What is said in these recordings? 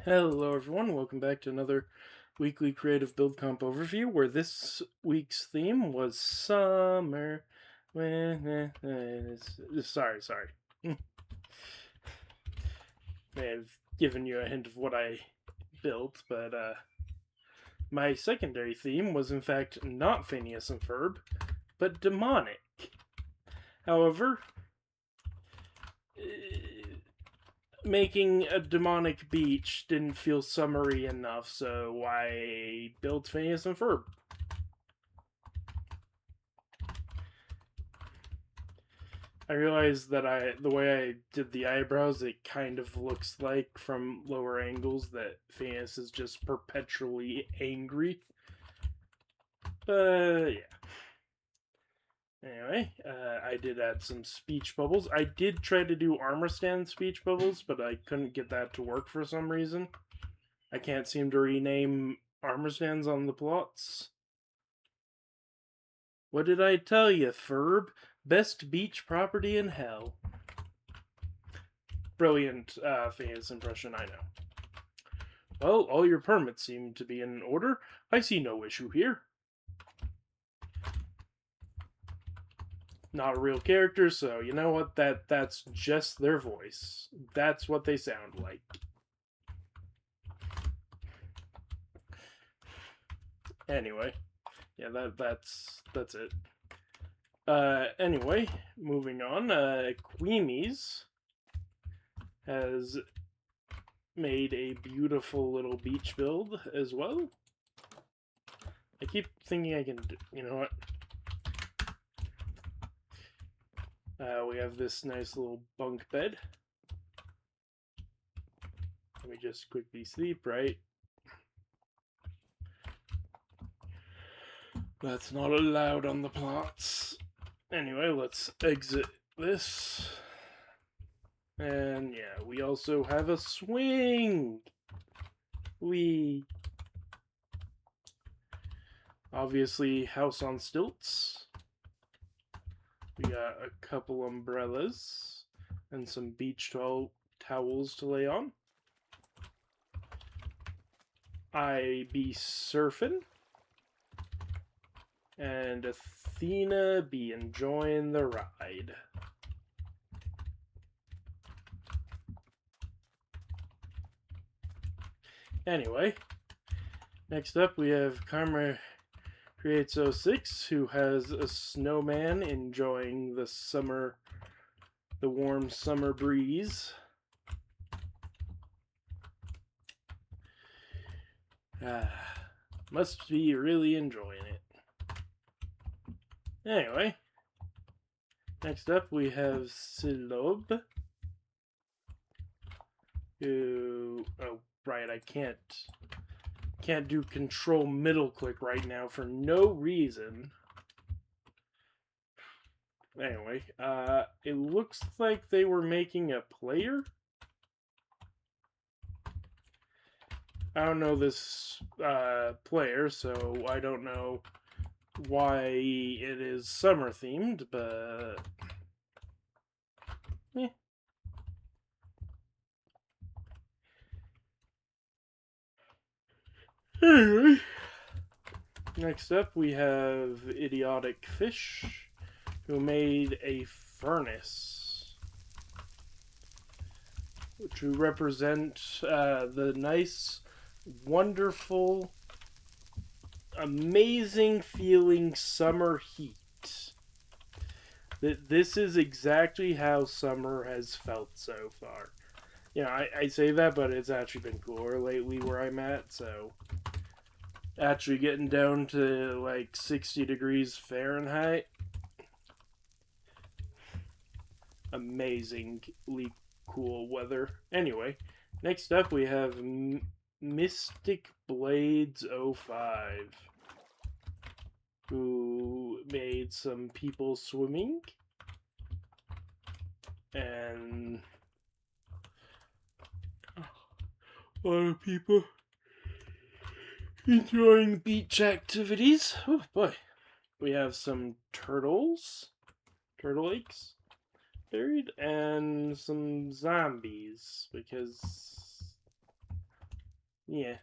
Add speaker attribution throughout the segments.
Speaker 1: Hello everyone, welcome back to another weekly creative build comp overview where this week's theme was summer. Sorry. May have given you a hint of what I built, but my secondary theme was in fact not Phineas and Ferb, but demonic. However, making a demonic beach didn't feel summery enough, so I built Phineas and Ferb. I realized that the way I did the eyebrows, it kind of looks like from lower angles that Phineas is just perpetually angry. Yeah. Anyway, I did add some speech bubbles. I did try to do armor stand speech bubbles, but I couldn't get that to work for some reason. I can't seem to rename armor stands on the plots. What did I tell you, Ferb? Best beach property in hell. Brilliant Phineas impression, I know. Well, all your permits seem to be in order. I see no issue here. Not a real character, so you know what? That's just their voice. That's what they sound like. Anyway, yeah, that's it. Anyway, moving on. Queemies has made a beautiful little beach build as well. I keep thinking I can do, you know what? We have this nice little bunk bed. Let me just quickly sleep, right? That's not allowed on the plots. Anyway, let's exit this. And yeah, we also have a swing. Obviously, house on stilts. We got a couple umbrellas and some beach towels to lay on. I be surfing. And Athena be enjoying the ride. Anyway, next up we have Karma Creates 06, who has a snowman enjoying the warm summer breeze. Must be really enjoying it. Anyway, next up we have Silob, who, oh right, I can't do control middle click right now for no reason. Anyway, it looks like they were making a player. I don't know this player, so I don't know why it is summer themed, but Anyway, next up we have Idiotic Fish, who made a furnace, to represent the nice, wonderful, amazing feeling summer heat. This is exactly how summer has felt so far. You know, I say that, but it's actually been cooler lately where I'm at, so actually getting down to like 60 degrees Fahrenheit. Amazingly cool weather. Anyway, next up we have Mystic Blades 05, who made some people swimming and a lot of people enjoying beach activities. Oh boy. We have some turtle eggs buried, and some zombies, because yeah.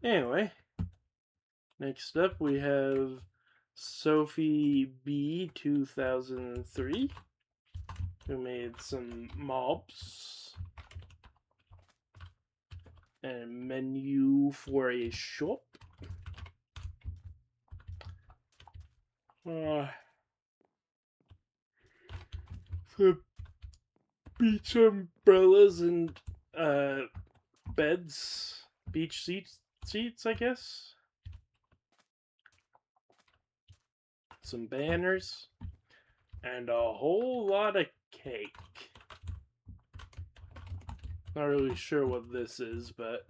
Speaker 1: Anyway, next up we have Sophie B 2003, who made some mobs and a menu for a shop. The beach umbrellas and beds, beach seats, I guess. Some banners, and a whole lot of cake. Not really sure what this is, but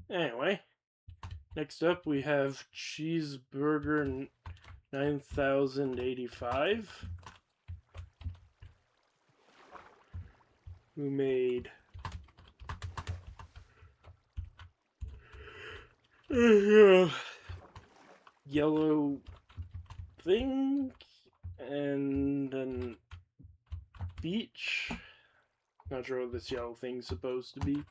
Speaker 1: anyway. Next up, we have Cheeseburger 9085, who made yellow thing and then beach. Not sure what this yellow thing's supposed to be.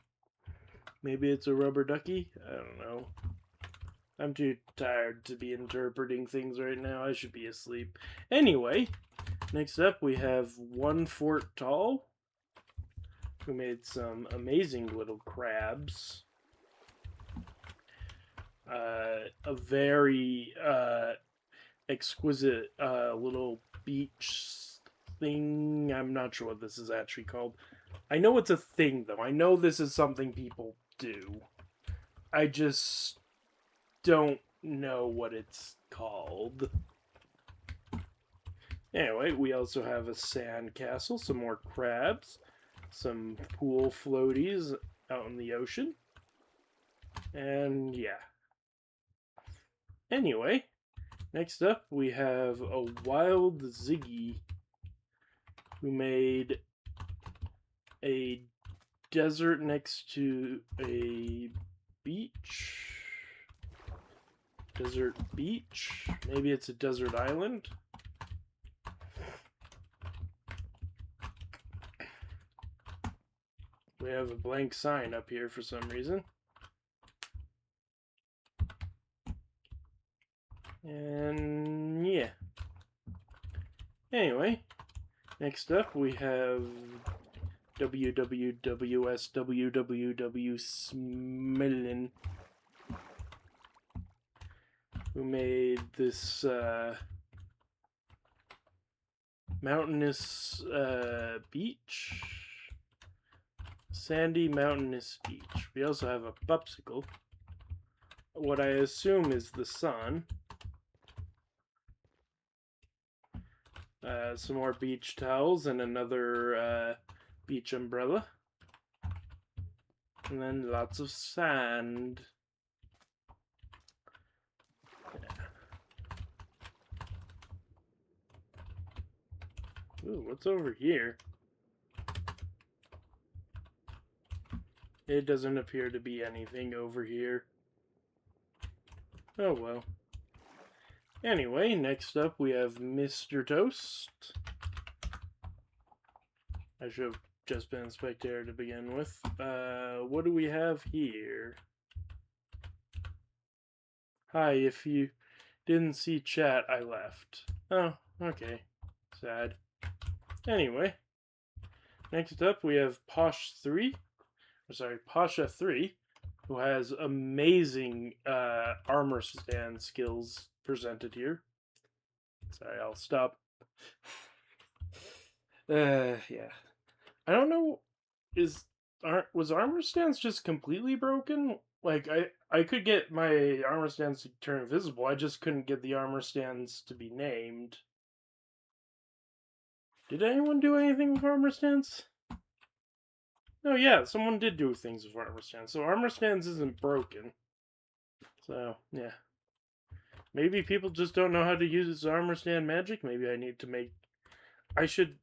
Speaker 1: Maybe it's a rubber ducky? I don't know. I'm too tired to be interpreting things right now. I should be asleep. Anyway, next up we have One Fort Tall, who made some amazing little crabs. A very exquisite little beach thing. I'm not sure what this is actually called. I know it's a thing, though. I know this is something people do. I just don't know what it's called. Anyway, we also have a sand castle, some more crabs, some pool floaties out in the ocean, and yeah. Anyway, next up we have a Wild Ziggy, who made a desert next to a beach. Desert beach? Maybe it's a desert island? We have a blank sign up here for some reason. And yeah. Anyway, next up we have WWWSWWW Smillen, who made this mountainous beach. Sandy mountainous beach. We also have a popsicle. What I assume is the sun. Some more beach towels and another beach umbrella. And then lots of sand. Ooh, what's over here? It doesn't appear to be anything over here. Oh well. Anyway, next up we have Mr. Toast. I should have just been a spectator to begin with. What do we have here? Hi, if you didn't see chat, I left. Oh, okay. Sad. Anyway, next up we have Pasha 3, who has amazing armor stand skills presented here. Sorry, I'll stop. Yeah. I don't know, was armor stands just completely broken? Like, I could get my armor stands to turn invisible, I just couldn't get the armor stands to be named. Did anyone do anything with armor stands? No, yeah, someone did do things with armor stands. So armor stands isn't broken. So, yeah. Maybe people just don't know how to use armor stand magic. Maybe I need to make... I should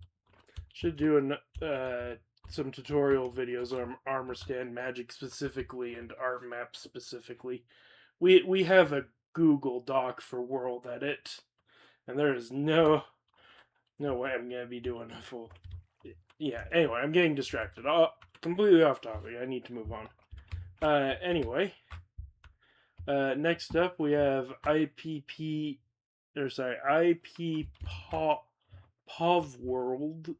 Speaker 1: do some tutorial videos on armor stand magic specifically and art map specifically. We have a Google Doc for World Edit, and there is no way I'm gonna be doing a full yeah, anyway, I'm getting distracted. Completely off topic. I need to move on. Anyway, next up we have IP Pov World,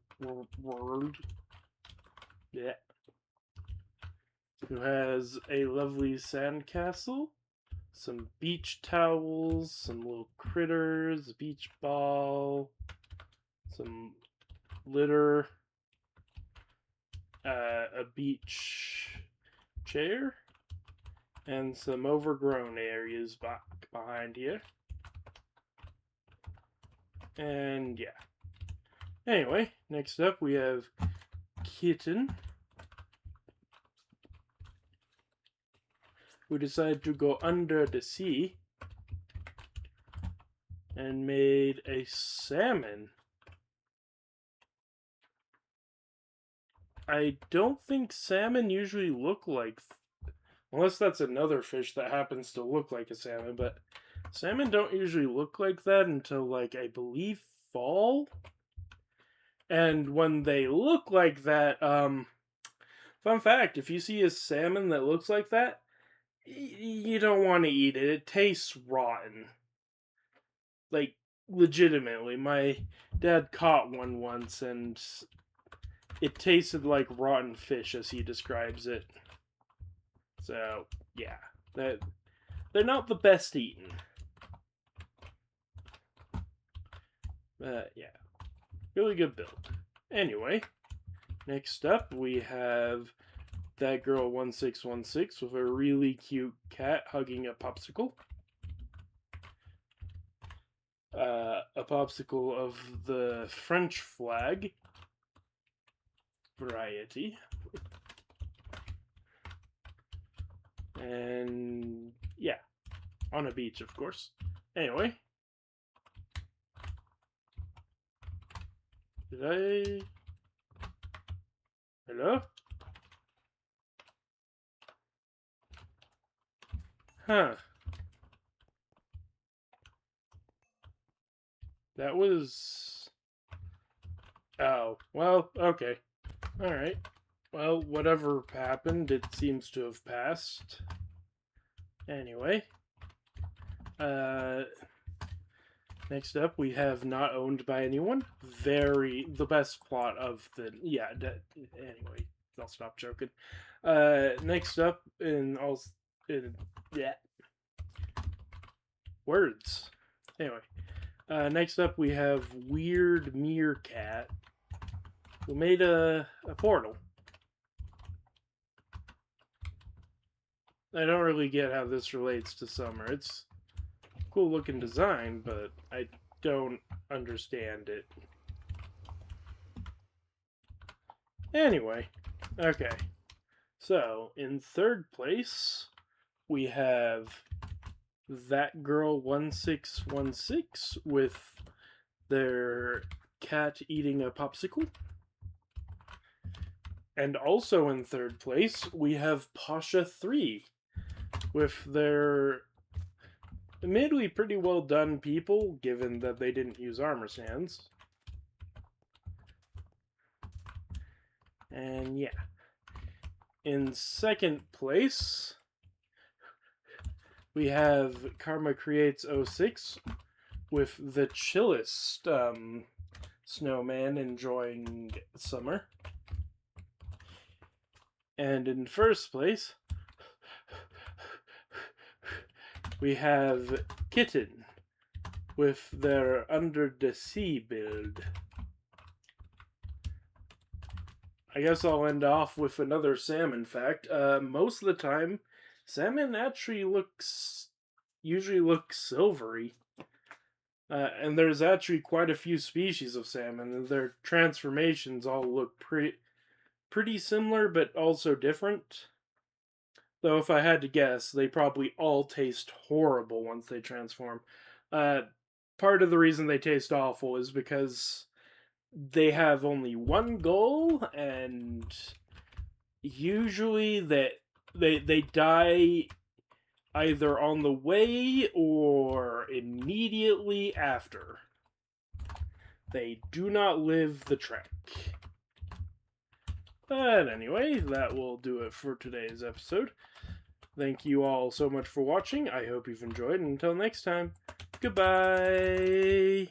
Speaker 1: yeah, who has a lovely sandcastle, some beach towels, some little critters, a beach ball, some litter, a beach chair, and some overgrown areas back behind here. And yeah. Anyway, next up we have Kitten, who decided to go under the sea and made a salmon. I don't think salmon usually look like, unless that's another fish that happens to look like a salmon, but salmon don't usually look like that until, like, I believe fall. And when they look like that, fun fact, if you see a salmon that looks like that, you don't want to eat it. It tastes rotten. Like, legitimately. My dad caught one once, and it tasted like rotten fish, as he describes it. So, yeah. They're not the best eaten. Yeah. Really good build. Anyway, next up we have that girl 1616 with a really cute cat hugging a popsicle. A popsicle of the French flag variety. And yeah, on a beach, of course. Anyway. Did I... Hello? Huh. That was... Oh, well, okay. Alright. Well, whatever happened, it seems to have passed. Anyway. Next up, we have Not Owned by Anyone. The best plot of the... Yeah, anyway, I'll stop joking. Next up, yeah. Words. Anyway. Next up, we have Weird Meerkat, who made a portal. I don't really get how this relates to summer. It's cool looking design, but I don't understand it. Anyway, okay. So, in third place, we have That Girl 1616 with their cat eating a popsicle. And also in third place, we have Pasha 3 with their admittedly pretty well done people, given that they didn't use armor stands. And yeah. In second place, we have Karma Creates 06 with the chillest snowman enjoying summer. And in first place, we have Kitten with their Under the Sea build. I guess I'll end off with another salmon fact. Most of the time, salmon actually usually look silvery. And there's actually quite a few species of salmon, and their transformations all look pretty similar, but also different. Though if I had to guess, they probably all taste horrible once they transform. Part of the reason they taste awful is because they have only one goal, and usually they die either on the way or immediately after. They do not live the trek. But anyway, that will do it for today's episode. Thank you all so much for watching. I hope you've enjoyed, and until next time, goodbye!